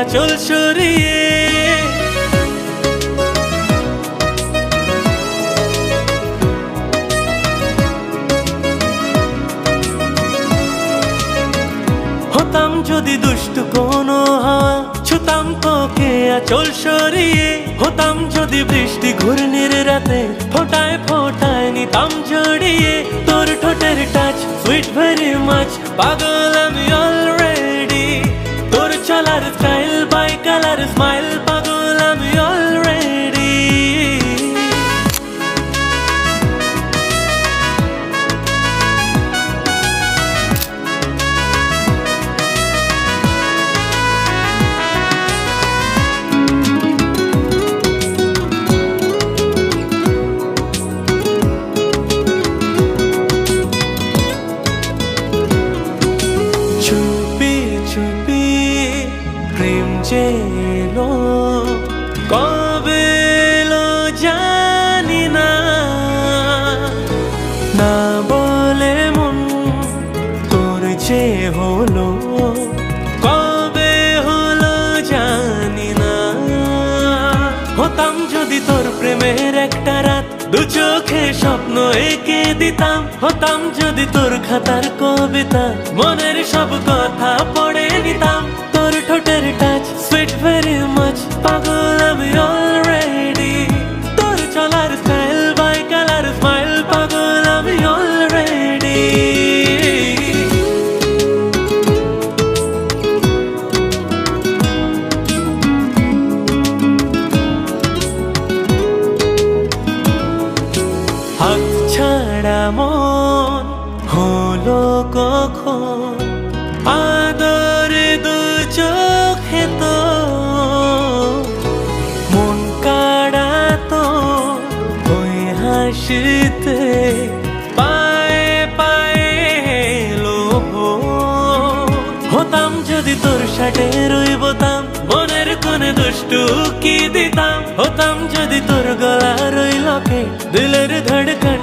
আঁচল সরিয়ে। হতাম যদি দুষ্টু কোনো হাওয়া, ছুতাম তোকে আঁচল সরিয়ে। হতাম যদি বৃষ্টি ঘূর্ণির রাতে, ফোটায় ফোটায় নিতাম জড়িয়ে। তোর ঠোঁটের টাচ সুইট ভেরি মাচ, পাগল আমি অলরেডি। তোর চলার স্টাইল বাই কালার স্মাইল, পাগল আমি অলরেডি। প্রেম যে এলো কবে এলো জানি না, না বলে মন তোর যে হলো কবে হলো জানি না। হতাম যদি তোর প্রেমের একটা রাত, দু চোখে স্বপ্ন এঁকে দিতাম। হতাম যদি তোর খাতার কবিতা, মনের সব কথা পড়ে নিতাম। তোর ঠোঁটের টাচ সুইট ভেরি মাচ, পাগল আমি অলরেডি। তোর চলার স্টাইল বাই কালার স্মাইল, পাগল আমি অলরেডি। হাত ছাড়া মন হলো কখন, আদরে দু চোখে তো মন কাড়া তো ওই হাসিতে পায়ে পায়ে লোভ। হতাম যদি তোর শার্টে রই বোতাম, মনের কোণে দুষ্টু কি দিতাম। হতাম যদি তোর গলা রই লকেট, দিলের ধড়কন